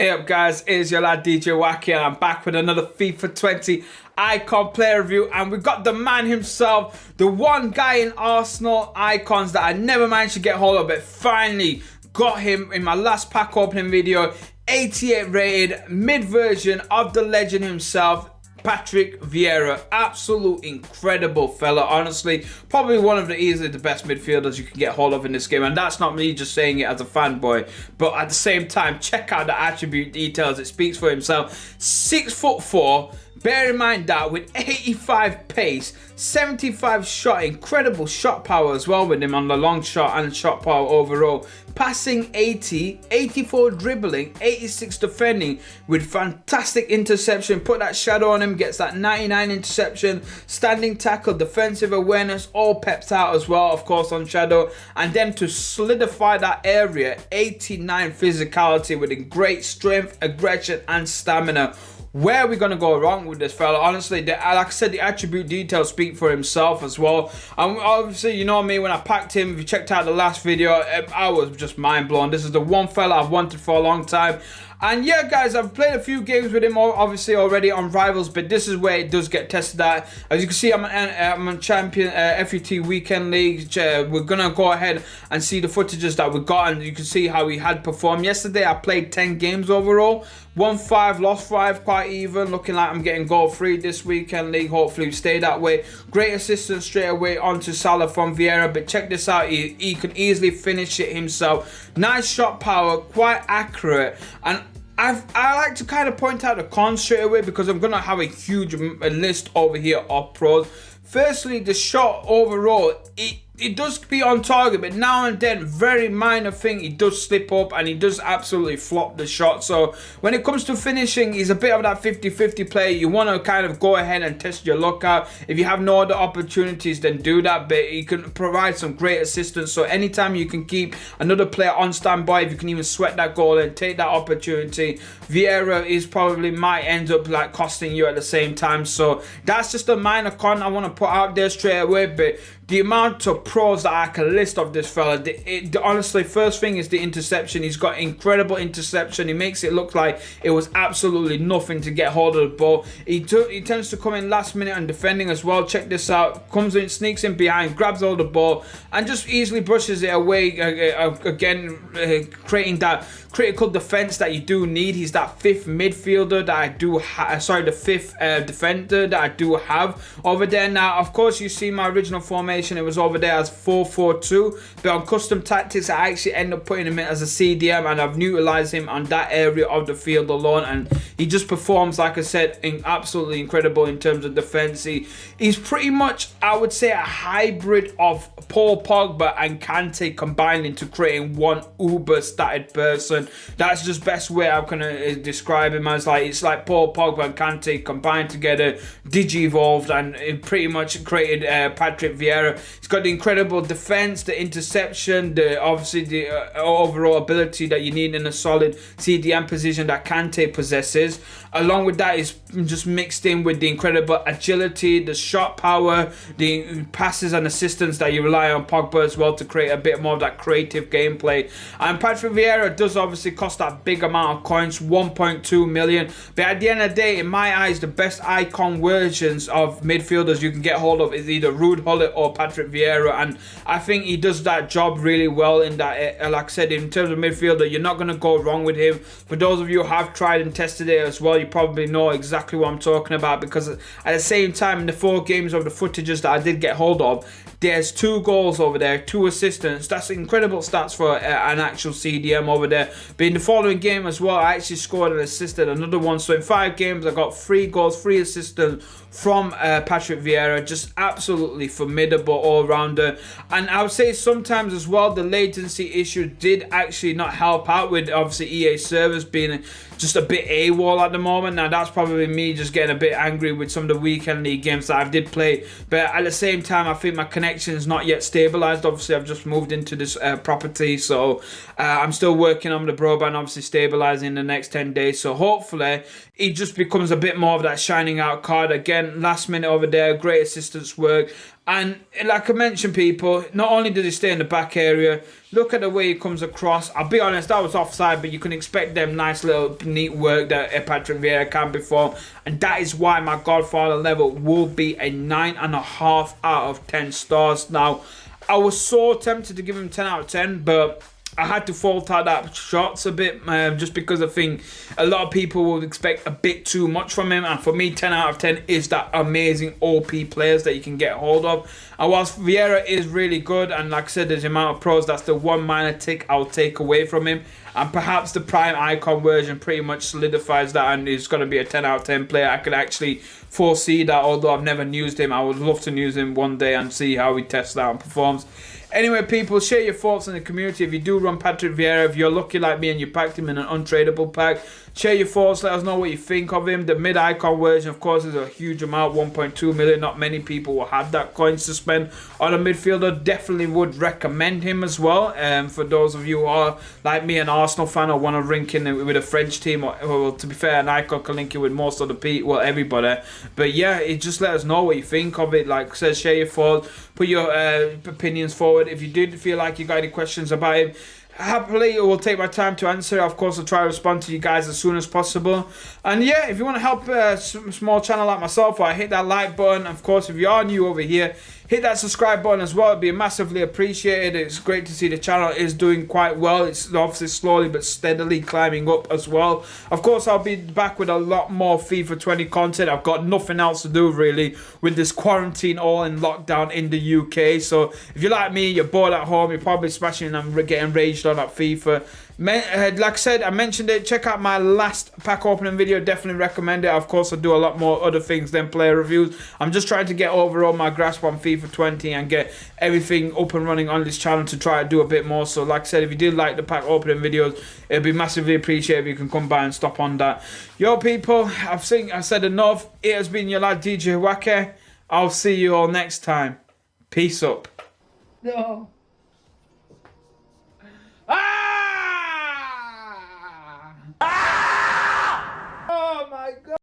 Hey up guys, it's your lad DJ Wacky and I'm back with another FIFA 20 icon player review, and we've got the man himself, the one guy in Arsenal icons that I never managed to get hold of, but finally got him in my last pack opening video. 88 rated mid version of the legend himself, Patrick Vieira. Absolute incredible fella, honestly. Probably one of easily the best midfielders you can get hold of in this game, and that's not me just saying it as a fanboy, but at the same time, check out the attribute details. It speaks for himself. 6'4", bear in mind that with 85 pace, 75 shot, incredible shot power as well with him on the long shot and shot power overall. Passing 80, 84 dribbling, 86 defending with fantastic interception. Put that shadow on him, gets that 99 interception, standing tackle, defensive awareness, all peps out as well, of course, on shadow. And then to solidify that area, 89 physicality with a great strength, aggression and stamina. Where are we going to go wrong with this fella? Honestly, like I said, the attribute details speak for himself as well. And obviously, you know me, when I packed him, if you checked out the last video, I was just mind blown. This is the one fella I've wanted for a long time. And yeah, guys, I've played a few games with him obviously already on Rivals, but this is where it does get tested at. As you can see, I'm a champion FUT Weekend League. We're going to go ahead and see the footages that we got, and you can see how he had performed. Yesterday, I played 10 games overall. Won 5, lost 5, quite even. Looking like I'm getting goal free this Weekend League. Hopefully we stay that way. Great assistance straight away onto Salah from Vieira. But check this out, he can easily finish it himself. Nice shot power, quite accurate. And I like to kind of point out the cons straight away, because I'm going to have a huge list over here of pros. Firstly, the shot overall, it does be on target, but now and then, very minor thing, he does slip up and he does absolutely flop the shot. So when it comes to finishing, he's a bit of that 50-50 player. You want to kind of go ahead and test your luck out. If you have no other opportunities, then do that, but he can provide some great assistance. So anytime you can keep another player on standby, if you can even sweat that goal and take that opportunity, Vieira is probably might end up like costing you at the same time. So that's just a minor con I want to put out there straight away. But the amount of pros that I can list of this fella, honestly, first thing is the interception. He's got incredible interception. He makes it look like it was absolutely nothing to get hold of the ball. He tends to come in last minute and defending as well. Check this out. Comes in, sneaks in behind, grabs all the ball and just easily brushes it away. Again, creating that critical defense that you do need. He's that fifth midfielder that I do the fifth defender that I do have over there. Now, of course, you see my original formation. It was over there as 4-4-2, but on custom tactics I actually end up putting him in as a CDM, and I've utilized him on that area of the field alone, and he just performs, like I said, absolutely incredible in terms of defense. He's pretty much, I would say, a hybrid of Paul Pogba and Kante combined into creating one uber stated person. That's just best way I'm gonna describe him as. Like, it's like Paul Pogba and Kante combined together, digi-evolved, and it pretty much created Patrick Vieira. He's got the incredible defense, the interception, obviously the overall ability that you need in a solid CDM position that Kante possesses. Along with that is just mixed in with the incredible agility, the shot power, the passes and assistance that you rely on Pogba as well to create a bit more of that creative gameplay. And Patrick Vieira does obviously cost that big amount of coins, 1.2 million. But at the end of the day, in my eyes, the best icon versions of midfielders you can get hold of is either Ruud Gullit or Patrick Vieira, and I think he does that job really well in that, like I said, in terms of midfielder, you're not going to go wrong with him. For those of you who have tried and tested it as well, you probably know exactly what I'm talking about, because at the same time, in the 4 games of the footages that I did get hold of, there's 2 goals over there, 2 assistants. That's incredible stats for an actual CDM over there. But in the following game as well, I actually scored and assisted another one. So in 5 games, I got 3 goals, 3 assistants from Patrick Vieira. Just absolutely formidable all-rounder. And I would say sometimes as well, the latency issue did actually not help out with obviously EA servers being just a bit AWOL at the moment. Now, that's probably me just getting a bit angry with some of the weekend league games that I did play. But at the same time, I think my connection is not yet stabilized. Obviously, I've just moved into this property, so I'm still working on the broadband, obviously stabilizing in the next 10 days. So hopefully, it just becomes a bit more of that shining out card. Again, last minute over there, great assistance work. And like I mentioned, people, not only does he stay in the back area, look at the way he comes across. I'll be honest, that was offside, but you can expect them nice little neat work that Patrick Vieira can perform, and that is why my Godfather level will be a 9.5 out of 10 stars. Now, I was so tempted to give him 10 out of 10, but I had to fault out that shots a bit, just because I think a lot of people would expect a bit too much from him, and for me 10 out of 10 is that amazing OP players that you can get hold of. And whilst Vieira is really good, and like I said, there's the amount of pros, that's the one minor tick I'll take away from him, and perhaps the Prime Icon version pretty much solidifies that and is going to be a 10 out of 10 player. I could actually foresee that, although I've never used him. I would love to use him one day and see how he tests out and performs. Anyway, people, share your thoughts in the community. If you do run Patrick Vieira, if you're lucky like me and you packed him in an untradeable pack, share your thoughts. Let us know what you think of him. The mid-icon version, of course, is a huge amount, 1.2 million. Not many people will have that coins to spend on a midfielder. Definitely would recommend him as well. For those of you who are like me, an Arsenal fan, or want to link in with a French team, or well, to be fair, an icon can link you with most of the people, well, everybody. But yeah, just let us know what you think of it. Like I said, share your thoughts, put your opinions forward. If you did feel like you got any questions about him, happily I will take my time to answer. Of course, I'll try to respond to you guys as soon as possible. And yeah, if you want to help a small channel like myself, hit that like button. Of course, if you are new over here, hit that subscribe button as well. It'd be massively appreciated. It's great to see the channel is doing quite well. It's obviously slowly but steadily climbing up as well. Of course, I'll be back with a lot more FIFA 20 content. I've got nothing else to do really with this quarantine, all in lockdown in the UK. So if you're like me, you're bored at home, you're probably smashing and getting raged on at FIFA. Like I said, I mentioned it, check out my last pack opening video, definitely recommend it. Of course, I do a lot more other things than player reviews. I'm just trying to get overall my grasp on FIFA 20 and get everything up and running on this channel to try to do a bit more. So like I said, if you did like the pack opening videos, it'd be massively appreciated if you can come by and stop on that. Yo people, I've said enough. It has been your lad DJ WakasHussainUK. I'll see you all next time. Peace up. No.